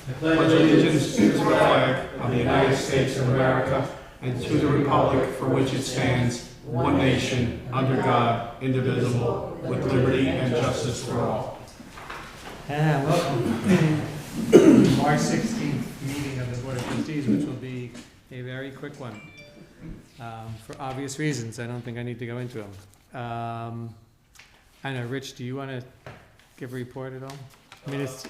I pledge allegiance to the flag of the United States of America and to the republic for which it stands, one nation, under God, indivisible, with liberty and justice for all. And welcome. March 16th meeting of the Board of Trustees, which will be a very quick one. For obvious reasons, I don't think I need to go into them. I know, Rich, do you want to give a report at all? I mean, it's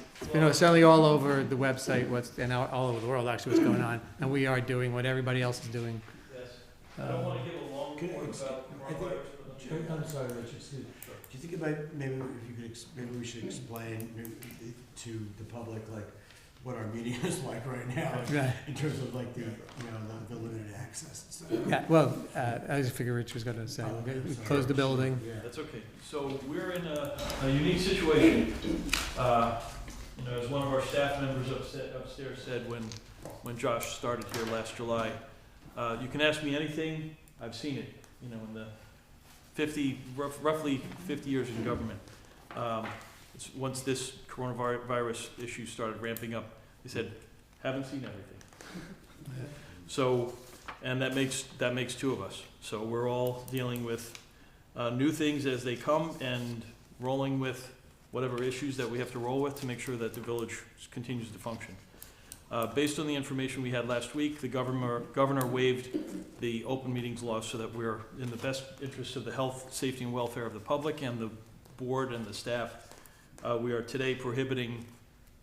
certainly all over the website, and all over the world, actually, what's going on. And we are doing what everybody else is doing. Yes. I don't want to give a long report about coronavirus. I'm sorry, Rich, excuse me. Do you think about maybe if you could, maybe we should explain to the public like what our meeting is like right now, in terms of like the the limited access and stuff? Yeah, well, I just figured Rich was going to say, we closed the building. Yeah. That's okay. So we're in a unique situation. As one of our staff members upstairs said when Josh started here last July, you can ask me anything, I've seen it. In the roughly 50 years in government. Once this coronavirus issue started ramping up, they said, haven't seen everything. So, and that makes two of us. So we're all dealing with new things as they come and rolling with whatever issues that we have to roll with to make sure that the village continues to function. Based on the information we had last week, the governor waived the open meetings law so that we're in the best interest of the health, safety, and welfare of the public and the board and the staff. We are today prohibiting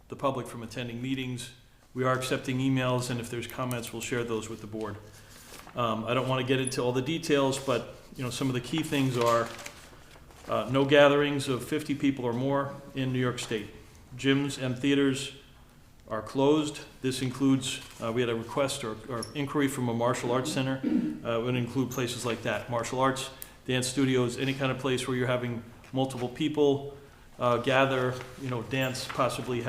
the public from attending meetings. We are accepting emails, and if there's comments, we'll share those with the board. I don't want to get into all the details, but some of the key things are no gatherings of 50 people or more in New York State. Gyms and theaters are closed. This includes, we had a request or inquiry from a martial arts center. It would include places like that, martial arts, dance studios, any kind of place where you're having multiple people gather, dance, possibly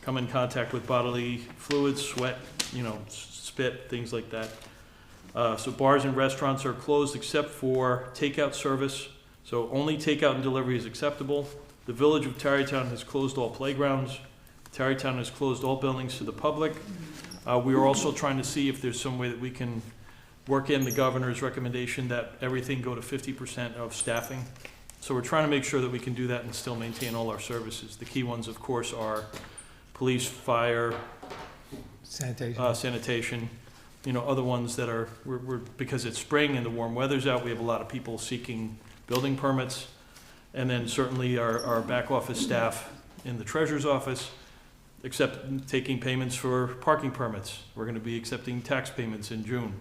come in contact with bodily fluids, sweat, spit, things like that. So bars and restaurants are closed except for takeout service. So only takeout and delivery is acceptable. The village of Tarrytown has closed all playgrounds. Tarrytown has closed all buildings to the public. We are also trying to see if there's some way that we can work in the governor's recommendation that everything go to 50% of staffing. So we're trying to make sure that we can do that and still maintain all our services. The key ones, of course, are police, fire, sanitation. Other ones that are, we're because it's spring and the warm weather's out, we have a lot of people seeking building permits. And then certainly our back office staff in the treasurer's office, except taking payments for parking permits. We're going to be accepting tax payments in June,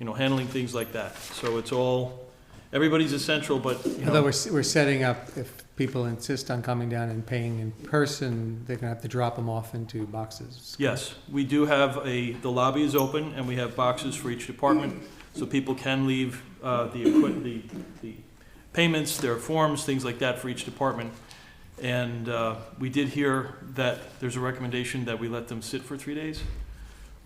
handling things like that. So it's all, everybody's essential, but Although we're setting up, if people insist on coming down and paying in person, they're going to have to drop them off into boxes. yes, we do have the lobby is open and we have boxes for each department, so people can leave the payments, their forms, things like that for each department. And we did hear that there's a recommendation that we let them sit for 3 days.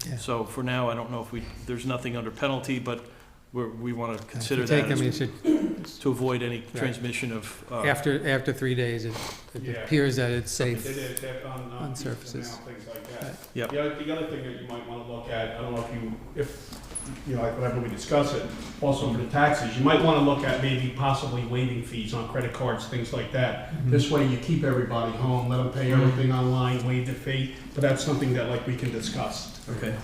Yeah. So for now, I don't know if there's nothing under penalty, but we want to consider If you that take them, to avoid any transmission of. after 3 days, it appears that it's safe on on surfaces. things like that. Yep. The other thing that you might want to look at, I don't know if like whenever we discuss it, also for the taxes, you might want to look at maybe possibly waiving fees on credit cards, things like that. This way you keep everybody home, let them pay everything online, waive the fee, but that's something that we can discuss. Okay.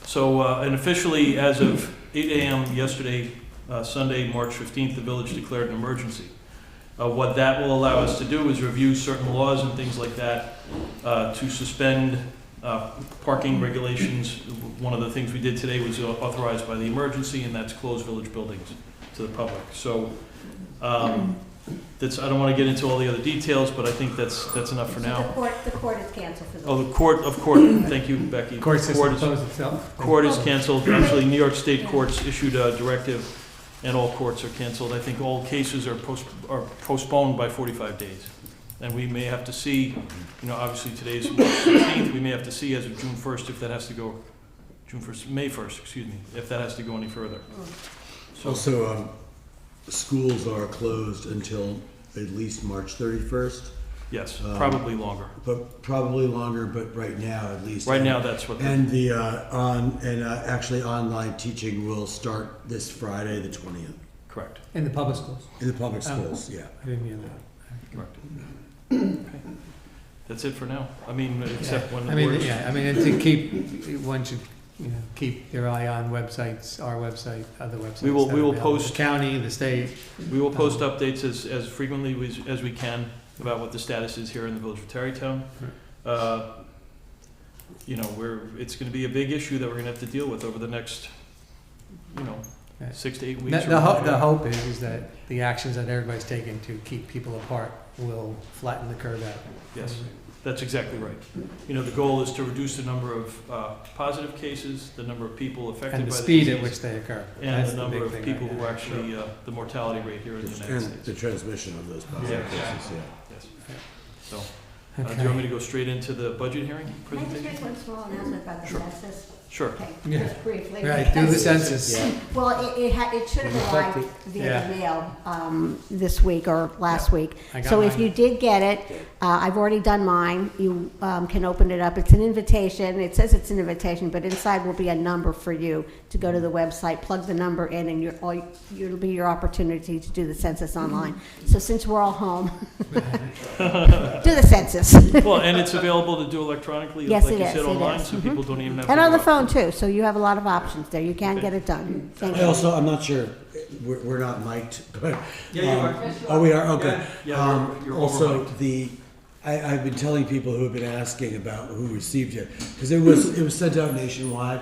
So, And officially, as of 8 a.m. yesterday, Sunday, March 15th, the village declared an emergency. What that will allow us to do is review certain laws and things like that to suspend parking regulations. One of the things we did today was authorized by the emergency, and that's close village buildings to the public. So I don't want to get into all the other details, but I think that's enough for now. The court is canceled for the Oh, the court, thank you, Becky. Court system closed itself. Court is canceled. Actually, New York State courts issued a directive, and all courts are canceled. I think all cases are postponed by 45 days. And we may have to see, obviously today's March 16th, we may have to see as of June 1st if that has to go, May 1st, excuse me, if that has to go any further. So, Also, schools are closed until at least March 31st. Yes, probably longer. But probably longer, but right now at least. Right now, that's what. And actually online teaching will start this Friday, the 20th, Correct. In the public schools? in the public schools, yeah. I didn't hear that. Correct. Okay. That's it for now. I mean, except when the I mean, board. yeah, I mean, and to keep, one should, keep their eye on websites, our website, other websites. We will that are available. post- The county, the state. We will post updates as frequently as we can about what the status is here in the village of Tarrytown. It's gonna be a big issue that we're gonna have to deal with over the next, Yeah. 6 to 8 weeks. The hope is that the actions that everybody's taking to keep people apart will flatten the curve out. Yes, that's exactly right. The goal is to reduce the number of positive cases, the number of people affected by And the the disease. speed at which they occur. And That's the the number big of thing people right who now. actually, the mortality rate here in the United And States. the transmission of those positive Yeah. cases, yeah. Yes. So, do you want me to go straight into the budget hearing Can I just presentation? make one small announcement about the Sure. census? Sure. Okay, Yeah. just briefly. Right, do the because- census. Yeah. Well, it should have Reflect arrived via Yeah. mail this week or last week. I got So if mine. you did get it, I've already done mine. You can open it up. It's an invitation. It says it's an invitation, but inside will be a number for you to go to the website, plug the number in, and it'll be your opportunity to do the census online. So since we're all home, do the census. Well, and it's available to do electronically, Yes, like it you is, said, it online, is. so people don't even have to. And on go the out. phone too, so you have a lot of options there. You can get it done. Thank you. Also, I'm not sure, we're not mic'd, but. Yeah, you are. Oh, we are, okay. Yeah, you're Also, over-mic'd. I've been telling people who have been asking about who received it, because it was sent out nationwide,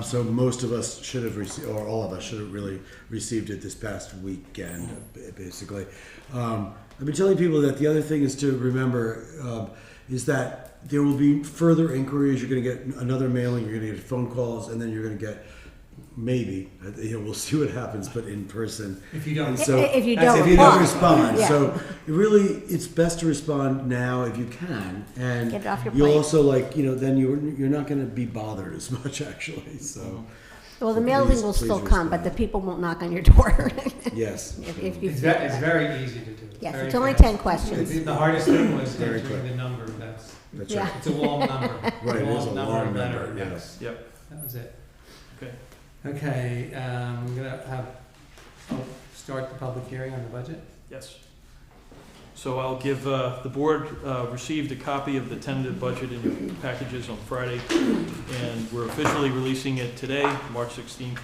so most of us should have received, or all of us should have really received it this past weekend, basically. I've been telling people that the other thing is to remember, is that there will be further inquiries. You're going to get another mailing, you're going to get phone calls, and then you're going to get maybe, we'll see what happens, but in person. If you don't. And so, If you if don't you don't respond. respond, Yeah. so really, it's best to respond now if you can, and Get it off your you'll plate. also then you're not going to be bothered as much actually. So Well, the Please- mailing will please still come, but respond. the people won't knock on your door. yes, If you It's feel ve- it's that. very easy to do. Yes, Very it's only fast. 10 questions. The hardest thing was Very entering quick. the number, that's, Yeah. right. it's a long number. Right, it is a long letter, number, yes. Yep. That was it. Okay. Okay, we're gonna start the public hearing on the budget. Yes. So I'll give, the board received a copy of the tentative budget in your packages on Friday, and we're officially releasing it today, March 16th,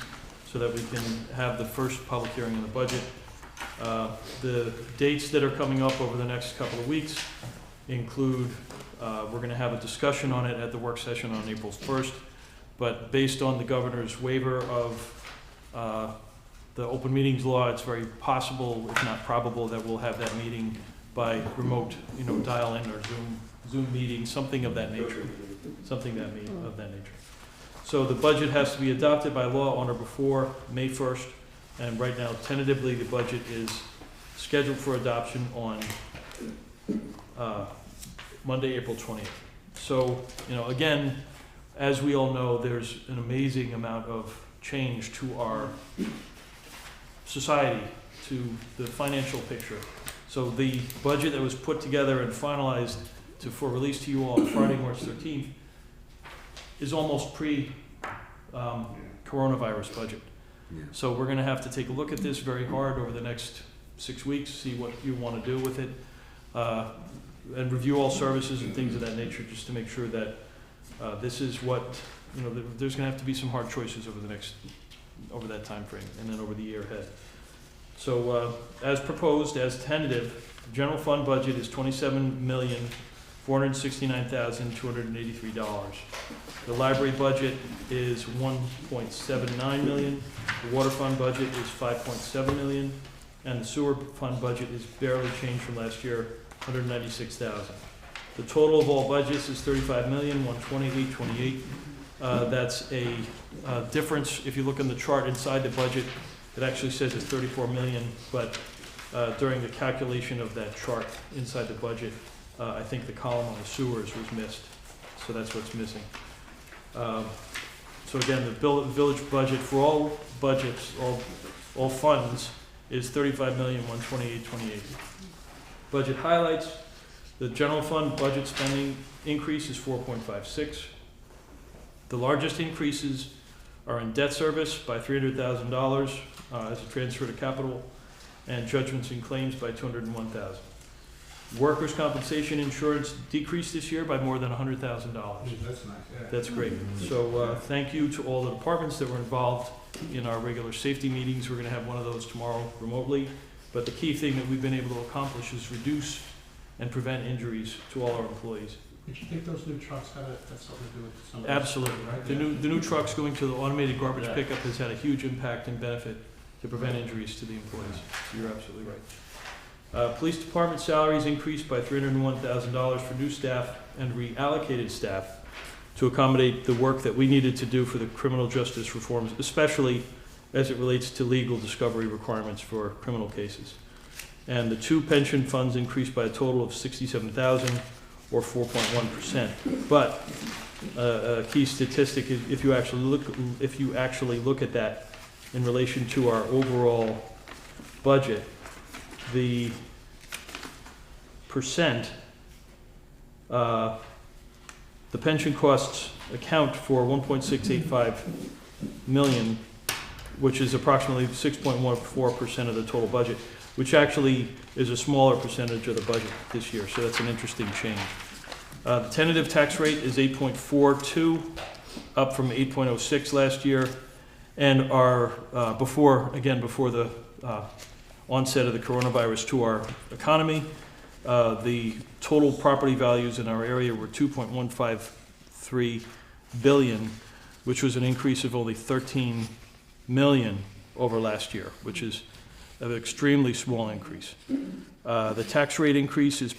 so that we can have the first public hearing on the budget. The dates that are coming up over the next couple of weeks include, we're gonna have a discussion on it at the work session on April 1st, but based on the governor's waiver of the open meetings law, it's very possible, if not probable, that we'll have that meeting by remote, dial-in or Zoom meeting, something of that nature, of that nature. So the budget has to be adopted by law on or before May 1st, and right now, tentatively, the budget is scheduled for adoption on Monday, April 20th. So, again, as we all know, there's an amazing amount of change to our society, to the financial picture. So the budget that was put together and finalized for release to you all on Friday, March 13th, is almost coronavirus budget. Yeah. So we're gonna have to take a look at this very hard over the next 6 weeks, see what you wanna do with it, and review all services and things of that nature, just to make sure that this is what, there's gonna have to be some hard choices over that time frame, and then over the year ahead. So, as proposed, as tentative, the general fund budget is $27,469,283. The library budget is $1.79 million. The water fund budget is $5.7 million, and the sewer fund budget is barely changed from last year, $196,000. The total of all budgets is $35,128,28. That's a difference. If you look in the chart inside the budget, it actually says it's 34 million, but during the calculation of that chart inside the budget, I think the column on the sewers was missed, so that's what's missing. So again, the village budget for all budgets, all funds, is $35,128,28. Budget highlights: The general fund budget spending increase is 4.56. The largest increases are in debt service by $300,000 as a transfer to capital, and judgments and claims by $201,000. Workers' compensation insurance decreased this year by more than $100,000. That's nice, yeah. That's great. So thank you to all the departments that were involved in our regular safety meetings. We're going to have one of those tomorrow remotely. But the key thing that we've been able to accomplish is reduce and prevent injuries to all our employees. Did you think those new trucks had something to do with some of this? Absolutely. Right? The new trucks going to the automated garbage pickup has had a huge impact and benefit to prevent injuries to the employees. You're absolutely right. Police department salaries increased by $301,000 for new staff and reallocated staff to accommodate the work that we needed to do for the criminal justice reforms, especially as it relates to legal discovery requirements for criminal cases. And the two pension funds increased by a total of $67,000 or 4.1%. But a key statistic is if you actually look at that in relation to our overall budget, the percent, the pension costs account for 1.685 million, which is approximately 6.14% of the total budget, which actually is a smaller percentage of the budget this year. So that's an interesting change. The tentative tax rate is 8.42, up from 8.06 last year, and our before the onset of the coronavirus to our economy, the total property values in our area were $2.153 billion, which was an increase of only 13 million over last year, which is an extremely small increase. The tax rate increase is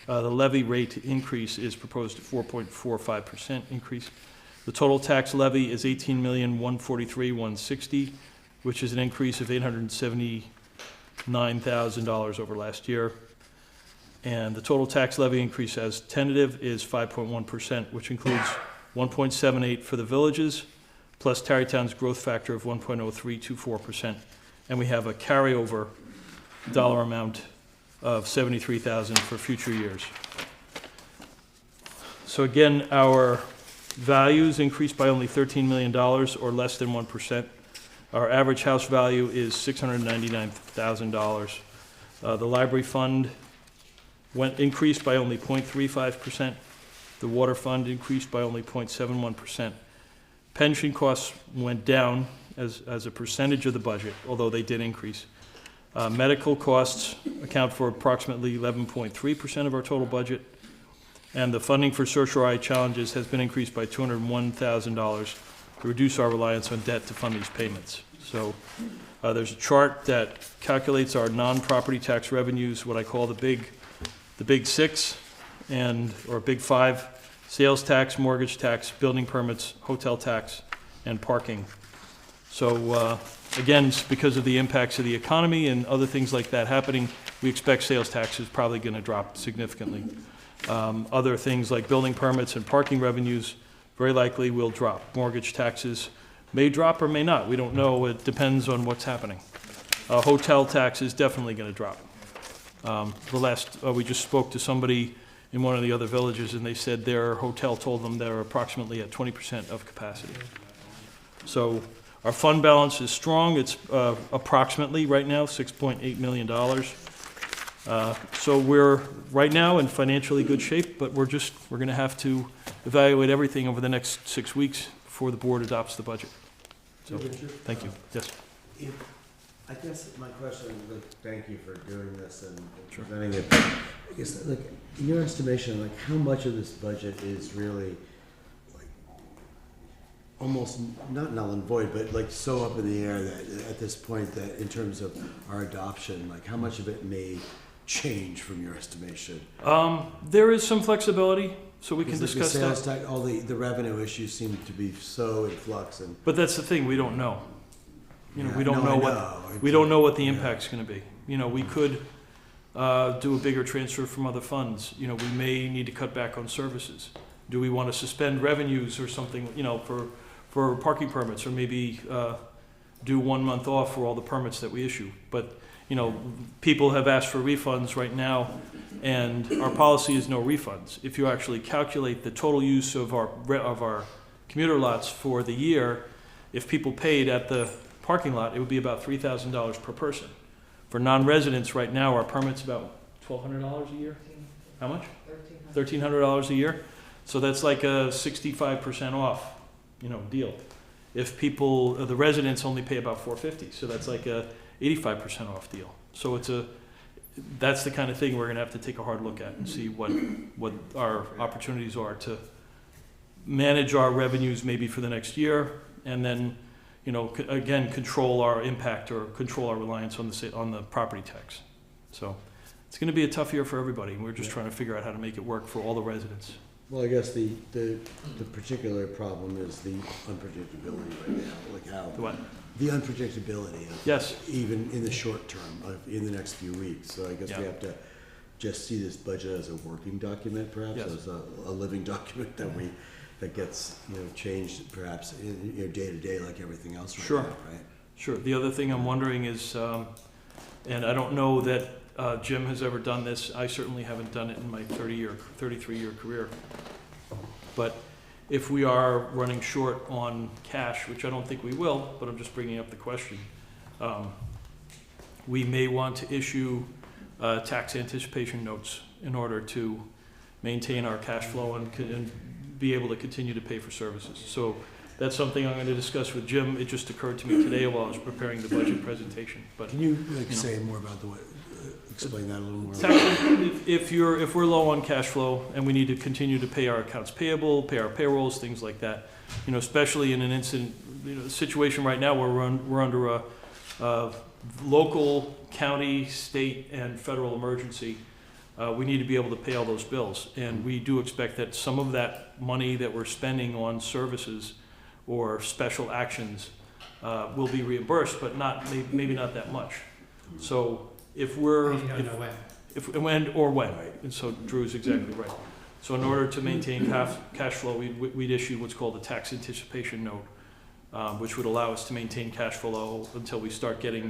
the levy rate increase is proposed at 4.45% increase. The total tax levy is $18,143,160, which is an increase of $879,000 over last year. And the total tax levy increase as tentative is 5.1%, which includes 1.78 for the villages, plus Tarrytown's growth factor of 1.0324%. And we have a carryover dollar amount of $73,000 for future years. So again, our values increased by only $13 million or less than 1%. Our average house value is $699,000. The library fund increased by only 0.35%. The water fund increased by only 0.71%. Pension costs went down as a percentage of the budget, although they did increase. Medical costs account for approximately 11.3% of our total budget, and the funding for certiorari challenges has been increased by $201,000 to reduce our reliance on debt to fund these payments. So there's a chart that calculates our non-property tax revenues, what I call the big six, or big five: sales tax, mortgage tax, building permits, hotel tax, and parking. So again, because of the impacts of the economy and other things like that happening, we expect sales tax is probably going to drop significantly. Other things like building permits and parking revenues very likely will drop. Mortgage taxes may drop or may not. We don't know. It depends on what's happening. Hotel tax is definitely going to drop. We just spoke to somebody in one of the other villages, and they said their hotel told them they're approximately at 20% of capacity. So our fund balance is strong. It's approximately right now $6.8 million. So we're right now in financially good shape, but we're going to have to evaluate everything over the next 6 weeks before the board adopts the budget. So, thank you. Yes. I guess my question is, thank you for doing this and Sure. presenting it. I guess, in your estimation, how much of this budget is really almost not null and void, but so up in the air that at this point that in terms of our adoption, how much of it may change from your estimation? There is some flexibility, so we can discuss the sales that. tax, all the revenue issues seem to be so in flux, But that's the thing, we don't know. We don't we don't know what the impact's going to be. We could do a bigger transfer from other funds. We may need to cut back on services. Do we want to suspend revenues or something? For parking permits, or maybe do 1 month off for all the permits that we issue. But, you know, people have asked for refunds right now, and our policy is no refunds. If you actually calculate the total use of our commuter lots for the year, if people paid at the parking lot, it would be about $3,000 per person. For non-residents right now, our permit's about $1,200 a year. How much? $1,300 a year. So that's like a 65% off, you know, deal. If people, the residents only pay about $450, so that's like a 85% off deal. So that's the kind of thing we're gonna have to take a hard look at and see what our opportunities are to manage our revenues maybe for the next year, and then, you know, again, control our impact or control our reliance on the property tax. So it's gonna be a tough year for everybody, and we're just trying to figure out how to make it work for all the residents. Well, I guess the particular problem is the unpredictability right now, like how. What? The unpredictability of. Yes. Even in the short term, in the next few weeks. So I guess we Yeah. have to just see this budget as a working document, perhaps, Yes. as a living document that gets, you know, changed perhaps in, you know, day to day like everything else right Sure. now, right? Sure. The other thing I'm wondering is, and I don't know that Jim has ever done this. I certainly haven't done it in my 33-year career. But if we are running short on cash, which I don't think we will, but I'm just bringing up the question, we may want to issue tax anticipation notes in order to maintain our cash flow and be able to continue to pay for services. So that's something I'm going to discuss with Jim. It just occurred to me today while I was preparing the budget presentation. But Can you know. say more about the way, explain that a little more? If we're low on cash flow and we need to continue to pay our accounts payable, pay our payrolls, things like that, you know, especially in an incident, you know, situation right now where we're under a local, county, state, and federal emergency, we need to be able to pay all those bills. And we do expect that some of that money that we're spending on services or special actions will be reimbursed, but maybe not that much. So if we're, You don't know when. when. And so Drew's exactly right. So in order to maintain cash flow, we'd issue what's called a tax anticipation note, which would allow us to maintain cash flow until we start getting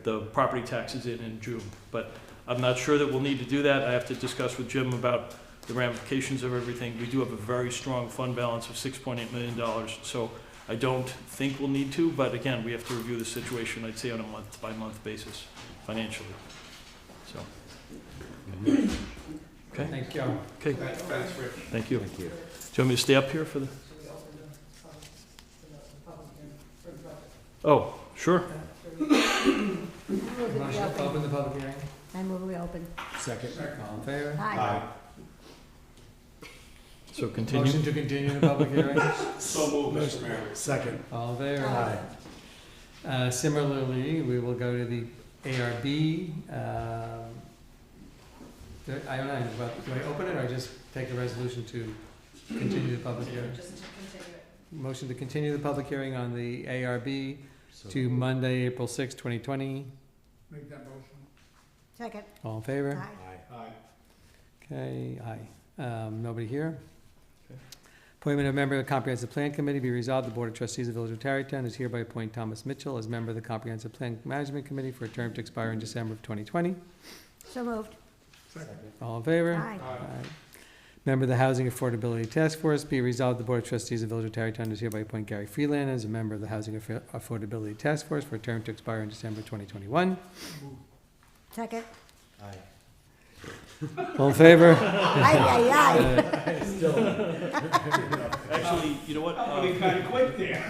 the property taxes in June. But I'm not sure that we'll need to do that. I have to discuss with Jim about the ramifications of everything. We do have a very strong fund balance of $6.8 million, so I don't think we'll need to, but again, we have to review the situation, I'd say on a month-by-month basis, financially. So. Okay. Thank you. Okay. Thanks, Rich. Thank you. Thank you. Do you want me to stay up here for the? Oh, sure. Motion to open the public hearing. I move we open. Second. All in favor? Aye. So continue. Motion to continue the public hearing. So moved, Mr. Mayor. Second. All in favor? Aye. Similarly, we will go to the ARB. I don't know, do I open it or just take a resolution to continue the public hearing? Just to continue it. Motion to continue the public hearing on the ARB to Monday, April 6, 2020. Make that motion. Second. All in favor? Aye. Aye. Okay, aye. Nobody here? Okay. Appointment of member of the Comprehensive Plan Committee. Be resolved, the Board of Trustees of the Village of Tarrytown is hereby appoint Thomas Mitchell as member of the Comprehensive Plan Management Committee for a term to expire in December of 2020. So moved. All in favor? Aye. Member of the Housing Affordability Task Force. Be resolved, the Board of Trustees of the Village of Tarrytown is hereby appoint Gary Freeland as a member of the Housing Affordability Task Force for a term to expire in December 2021. Second. Aye. All in favor? Aye, aye, aye. Actually, you know what? Kind of quick there.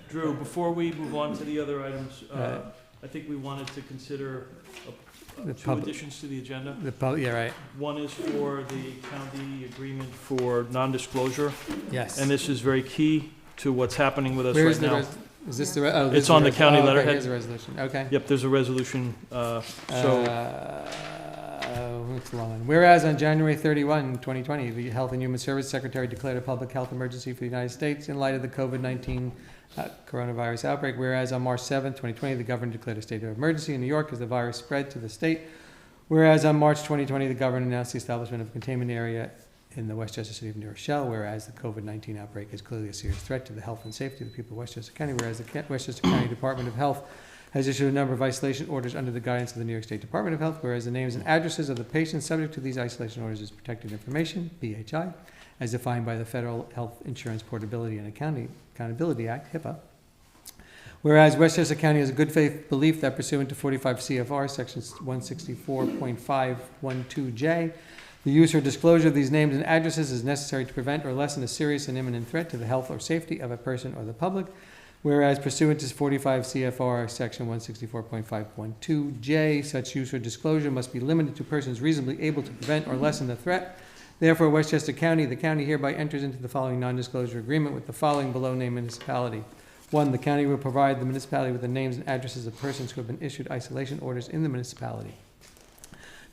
Drew, before we move on to the other items, Right. I think we wanted to consider The two public- additions to the agenda. Yeah, right. One is for the county agreement for non-disclosure, Yes. and this is very key to what's happening with us Where right is the now. is this the, oh, this It's is on the res- county oh, okay, letterhead. Here's a resolution, okay. Yep, there's a resolution, so, It's a long one. Whereas on January 31, 2020, the Health and Human Services Secretary declared a public health emergency for the United States in light of the COVID-19 coronavirus outbreak. Whereas on March 7, 2020, the governor declared a state of emergency in New York as the virus spread to the state. Whereas on March 2020, the governor announced the establishment of a containment area in the Westchester City of New Rochelle, whereas the COVID-19 outbreak is clearly a serious threat to the health and safety of the people of Westchester County, whereas the Westchester County Department of Health has issued a number of isolation orders under the guidance of the New York State Department of Health, whereas the names and addresses of the patients subject to these isolation orders is protected information, PHI, as defined by the Federal Health Insurance Portability and Accountability Act, HIPAA. Whereas Westchester County has a good faith belief that pursuant to 45 CFR, section 164.512J, the use or disclosure of these names and addresses is necessary to prevent or lessen a serious and imminent threat to the health or safety of a person or the public. Whereas pursuant to 45 CFR, section 164.512J, such use or disclosure must be limited to persons reasonably able to prevent or lessen the threat. Therefore, Westchester County, the county hereby enters into the following non-disclosure agreement with the following below named municipality. 1, the county will provide the municipality with the names and addresses of persons who have been issued isolation orders in the municipality.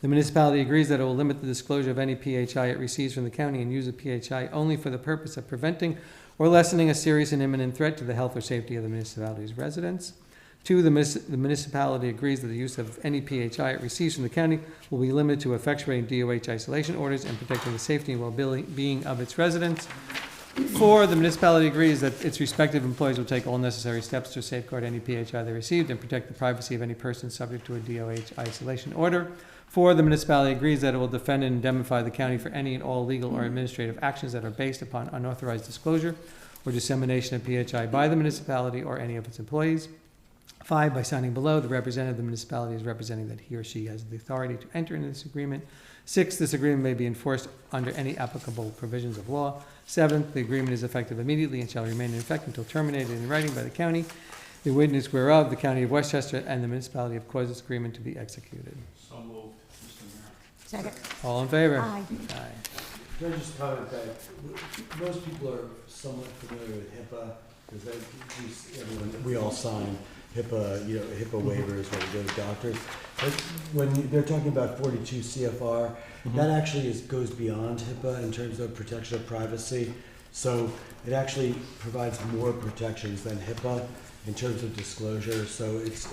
The municipality agrees that it will limit the disclosure of any PHI it receives from the county and use the PHI only for the purpose of preventing or lessening a serious and imminent threat to the health or safety of the municipality's residents. 2, the municipality agrees that the use of any PHI it receives from the county will be limited to effectuating DOH isolation orders and protecting the safety and well-being of its residents. 4, the municipality agrees that its respective employees will take all necessary steps to safeguard any PHI they received and protect the privacy of any person subject to a DOH isolation order. 4, the municipality agrees that it will defend and indemnify the county for any and all legal or administrative actions that are based upon unauthorized disclosure or dissemination of PHI by the municipality or any of its employees. 5, by signing below, the representative of the municipality is representing that he or she has the authority to enter into this agreement. 6, this agreement may be enforced under any applicable provisions of law. 7, the agreement is effective immediately and shall remain in effect until terminated in writing by the county, the witness whereof the county of Westchester and the municipality have caused this agreement to be executed. So moved, Mr. Mayor. Second. All in favor? Aye. Aye. Can I just comment that most people are somewhat familiar with HIPAA, because we all sign HIPAA, HIPAA waivers when we go to doctors. But when they're talking about 42 CFR, that actually goes beyond HIPAA in terms of protection of privacy. So it actually provides more protections than HIPAA in terms of disclosure. So I just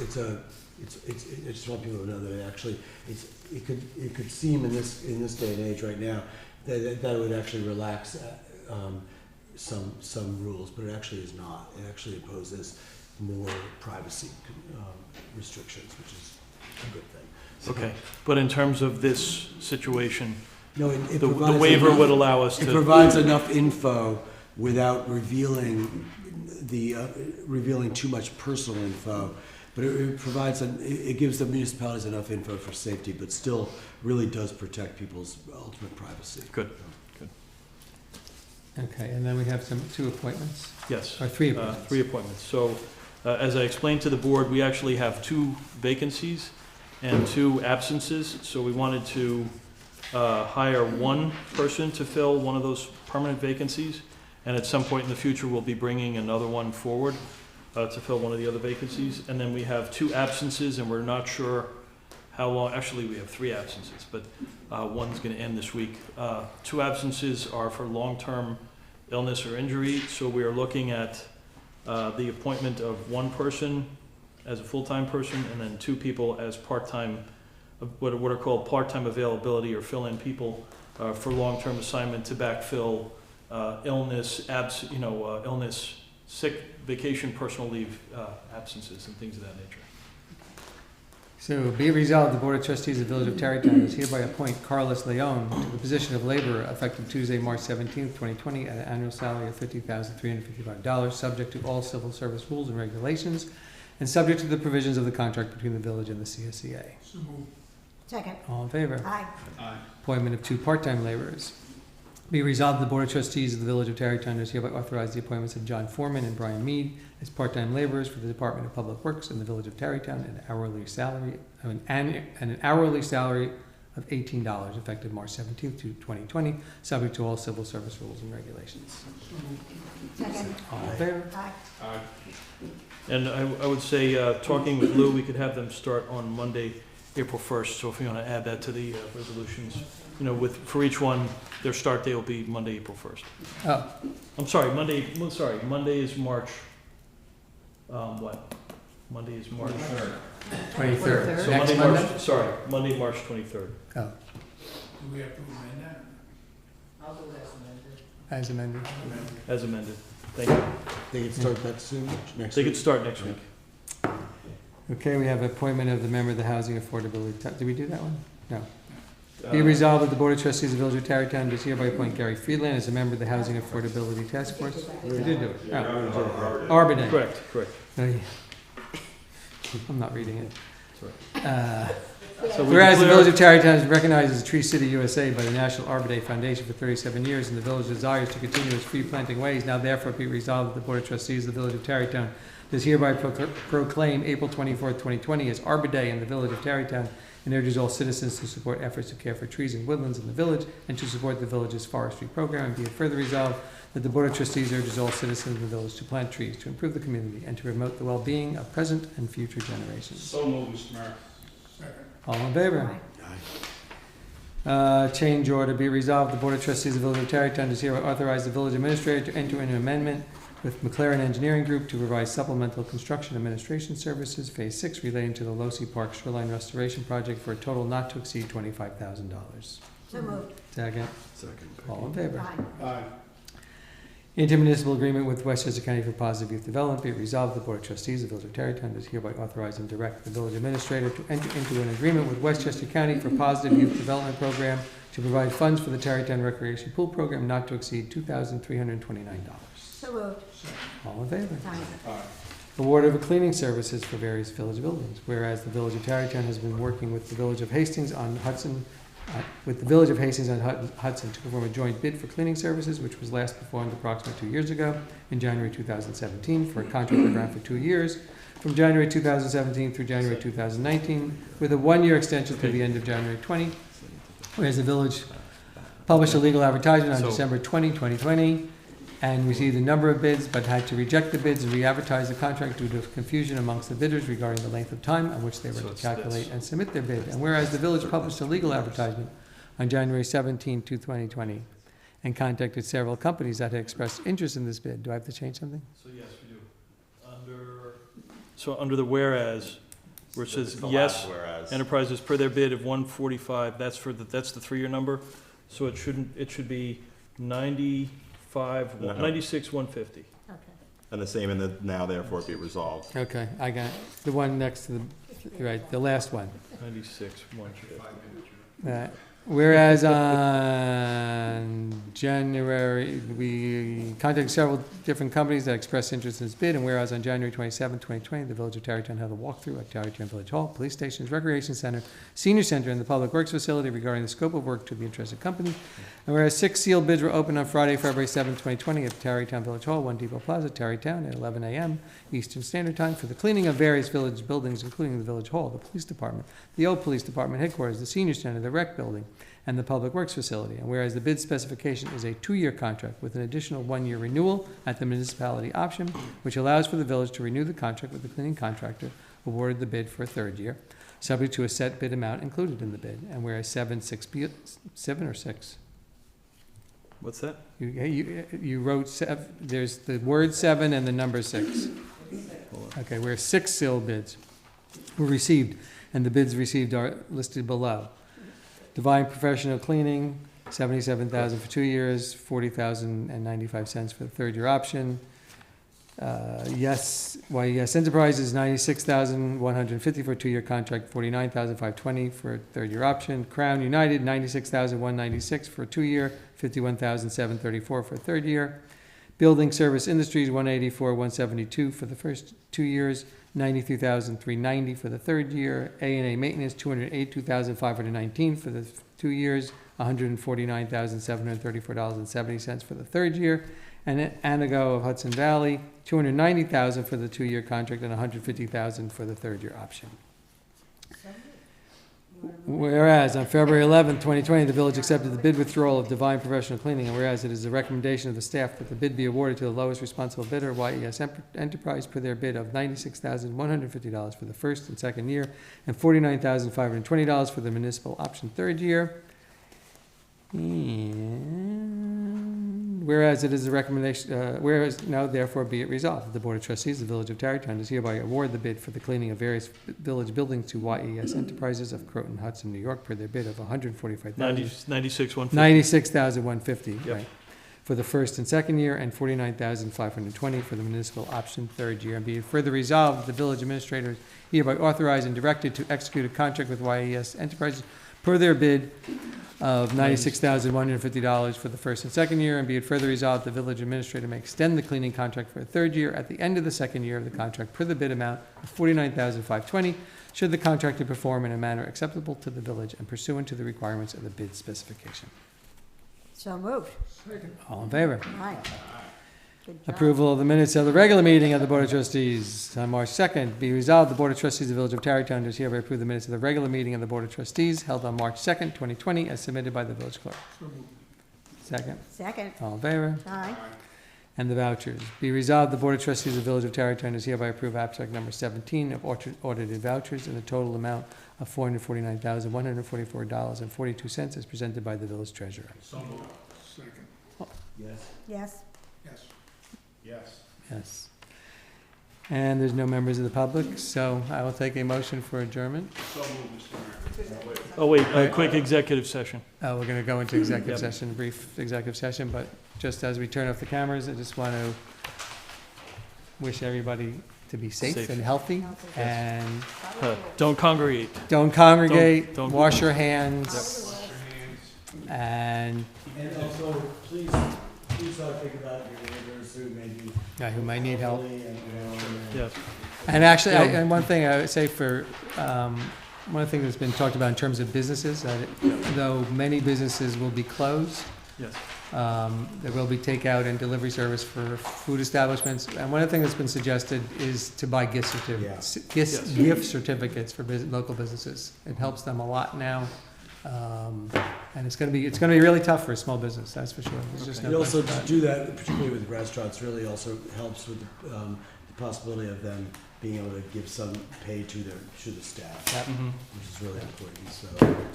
want people to know that it could seem in this day and age right now that it would actually relax some rules, but it actually is not. It actually imposes more privacy restrictions, which is a good thing. Okay, but in terms of this situation, No, the waiver would allow us it to, provides enough info without revealing too much personal info, but it provides it gives the municipalities enough info for safety, but still really does protect people's ultimate privacy. Good. Okay, and then we have 2 appointments, yes. or 3 appointments. 3 appointments. So, as I explained to the board, we actually have 2 vacancies and 2 absences. So we wanted to hire 1 person to fill one of those permanent vacancies. And at some point in the future, we'll be bringing another one forward to fill one of the other vacancies. And then we have 2 absences, and we're not sure how long. Actually, we have 3 absences, but one's going to end this week. 2 absences are for long-term illness or injury. So we are looking at the appointment of 1 person as a full-time person, and then 2 people as part-time, what are called part-time availability or fill-in people for long-term assignment to backfill illness, illness, sick, vacation, personal leave absences, and things of that nature. So be it resolved, the Board of Trustees of the Village of Tarrytown does hereby appoint Carlos Leon to the position of laborer effective Tuesday, March 17th, 2020, at an annual salary of $50,355, subject to all civil service rules and regulations, and subject to the provisions of the contract between the village and the CSEA. So moved. Second. All in favor? Aye. Aye. Appointment of 2 part-time laborers. Be resolved, the Board of Trustees of the Village of Tarrytown does hereby authorize the appointments of John Foreman and Brian Mead as part-time laborers for the Department of Public Works in the Village of Tarrytown at an hourly salary of $18 effective March 17th, 2020, subject to all civil service rules and regulations. Second. All in favor? Aye. Aye. And I would say, talking with Lou, we could have them start on Monday, April 1st. So if you want to add that to the resolutions, for each one, their start date will be Monday, April 1st. Oh, I'm sorry, Monday is March, what? Monday is March. 23rd. So Next Monday, Monday? Monday, March 23rd. Oh, Do we have to amend that? As amended. as amended. Thank you. They can start that soon, next They week? could start next week. Okay, we have appointment of the member of the Housing Affordability, Did we do that one? No. Be resolved that the Board of Trustees of the Village of Tarrytown does hereby appoint Gary Friedland as a member of the Housing Affordability Task Force. We did do it. Oh, Arbor Day. Correct, correct. Oh, yeah. I'm not reading it. So we Whereas the declare- Village of Tarrytown is recognized as Tree City USA by the National Arbor Day Foundation for 37 years, and the village desires to continue its tree planting ways, now therefore be resolved that the Board of Trustees of the Village of Tarrytown does hereby proclaim April 24th, 2020 as Arbor Day in the Village of Tarrytown, and urges all citizens to support efforts to care for trees and woodlands in the village, and to support the village's forestry program. And be it further resolved that the Board of Trustees urges all citizens of the village to plant trees to improve the community and to promote the well-being of present and future generations. So moved, Mr. Mayor. All in favor? Change order, be resolved, the Board of Trustees of the Village of Tarrytown does hereby authorize the village administrator to enter into an amendment with McLaren Engineering Group to provide supplemental construction administration services, Phase 6, relating to the Losi Park Shoreline Restoration Project for a total not to exceed $25,000. So moved. Second. Second. All in favor? Aye. Aye. Intermunicipal agreement with Westchester County for Positive Youth Development. Be it resolved, the Board of Trustees of the Village of Tarrytown does hereby authorize and direct the village administrator to enter into an agreement with Westchester County for Positive Youth Development Program to provide funds for the Tarrytown Recreation Pool Program not to exceed $2,329. So moved. All in favor? Aye. Award of cleaning services for various village buildings. Whereas the Village of Tarrytown has been working with the Village of Hastings on Hudson, Hudson to perform a joint bid for cleaning services, which was last performed approximately 2 years ago in January 2017 for a contract that ran for 2 years, from January 2017 through January 2019, with a 1-year extension through the end of January 20. Whereas the village published a legal advertisement on So- December 20, 2020, and received a number of bids, but had to reject the bids and re-advertise the contract due to confusion amongst the bidders regarding the length of time on which they were So to it's calculate this. and submit their bid. And whereas the village published a legal advertisement on January 17, 2020, and contacted several companies that had expressed interest in this bid. Do I have to change something? So yes, we do. Under the whereas, where it says, yes, enterprises per their bid of 145, that's the 3-year number. So it should be 96, 150. Okay. And the same in the now therefore be resolved. Okay, I got it. The one next to the last one. 96, 150. Whereas on January, we contacted several different companies that expressed interest in this bid, and whereas on January 27, 2020, the Village of Tarrytown held a walkthrough at Tarrytown Village Hall, police stations, recreation center, senior center, and the public works facility regarding the scope of work to the interested company. And whereas 6 sealed bids were opened on Friday, February 7, 2020 at Tarrytown Village Hall, 1 Depot Plaza, Tarrytown, at 11 a.m. Eastern Standard Time for the cleaning of various village buildings, including the Village Hall, the police department, the old police department headquarters, the senior center, the rec building, and the Public Works facility. And whereas the bid specification is a 2-year contract with an additional 1-year renewal at the municipality option, which allows for the village to renew the contract with the cleaning contractor, awarded the bid for a 3rd year, subject to a set bid amount included in the bid. And whereas 7 or 6? What's that? You wrote, there's the word 7 and the number 6. Hold on. Okay, where 6 sealed bids were received, and the bids received are listed below. Divine Professional Cleaning, $77,000 for 2 years, $40,095 for the 3rd-year option. Yes Enterprises, $96,150 for a 2-year contract, $49,520 for a 3rd-year option. Crown United, $96,196 for a 2-year, $51,734 for a 3rd year. Building Service Industries, $184,172 for the first 2 years, $93,390 for the 3rd year. A&A Maintenance, $282,519 for the 2 years, $149,734.70 for the 3rd year. And Anago of Hudson Valley, $290,000 for the 2-year contract and $150,000 for the 3rd-year option. Whereas on February 11, 2020, the village accepted the bid withdrawal of Divine Professional Cleaning, and whereas it is the recommendation of the staff that the bid be awarded to the lowest responsible bidder, YES Enterprise, per their bid of $96,150 for the 1st and 2nd year, and $49,520 for the municipal option 3rd year. And whereas it is a recommendation, whereas now therefore be it resolved, that the Board of Trustees of the Village of Tarrytown does hereby award the bid for the cleaning of various village buildings to YES Enterprises of Croton, Hudson, New York, per their bid of $145,000. 96, 150. 96,150, Yep. right, for the first and second year, and 49,520 for the municipal option third year. And be it further resolved, that the village administrator is hereby authorized and directed to execute a contract with YES Enterprises per their bid of $96,150 for the first and second year. And be it further resolved, the village administrator may extend the cleaning contract for a third year at the end of the second year of the contract per the bid amount of $49,520, should the contractor perform in a manner acceptable to the village and pursuant to the requirements of the bid specification. So moved. All in favor? Aye. Good job. Approval of the minutes of the regular meeting of the Board of Trustees on March 2nd. Be resolved, the Board of Trustees of the Village of Tarrytown does hereby approve the minutes of the regular meeting of the Board of Trustees held on March 2nd, 2020, as submitted by the village clerk. Second. Second. All in favor? Aye. And the vouchers. Be resolved, the Board of Trustees of the Village of Tarrytown does hereby approve abstract number 17 of audited vouchers in the total amount of $449,144.42 as presented by the village treasurer. So moved. Second. Yes. Yes. Yes. Yes. Yes. And there's no members of the public, so I will take a motion for adjournment. So moved, Mr. Mayor. Oh, wait, a Right. quick executive session. We're going to go into executive Yep. session, brief executive session, but just as we turn off the cameras, I just want to wish everybody to be safe Safe. and healthy, Healthy. and Don't congregate. don't congregate, Don't- wash your hands, Wash your hands. and And also, please think about your neighbors who may be. who might need help. elderly and, Yes. And actually, Yeah. and one thing I would say for, one of the things that's been talked about in terms of businesses, that though many businesses will be closed, Yes. there will be takeout and delivery service for food establishments. And one of the things that's been suggested is to buy gift certificates, Yes. gift certificates for local businesses. It helps them a lot now. And it's gonna be really tough for a small business, that's for sure. There's just And no also question about to it. do that, particularly with restaurants, really also helps with the possibility of them being able to give some pay to the staff, Mhm. which is really important, so.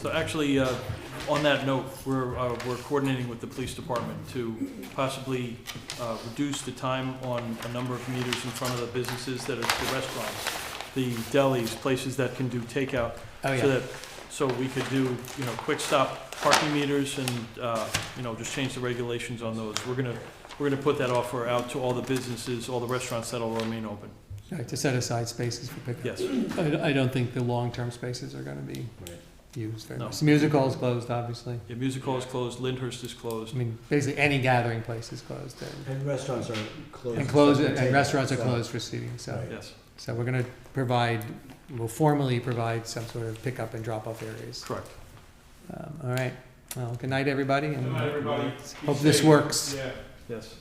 So actually, on that note, we're coordinating with the police department to possibly reduce the time on a number of meters in front of the businesses that are the restaurants, the delis, places that can do takeout. Oh, So yeah. that, so we could do, quick stop parking meters and, just change the regulations on those. We're gonna put that offer out to all the businesses, all the restaurants that'll remain open. Right, to set aside spaces for pickup. Yes. I don't think the long-term spaces are gonna be Right. used very No. much. Music hall is closed, obviously. Yeah, music hall is closed, Lyndhurst is I closed. mean, basically any gathering place is closed. And restaurants are closed. And Takeout, restaurants are so- closed for seating, so. Right. Yes, So we're gonna we'll formally provide some sort of pickup and drop-off areas. correct. All right, well, good night, everybody, Good and night, everybody. Be hope this safe. works. Yeah. Yes.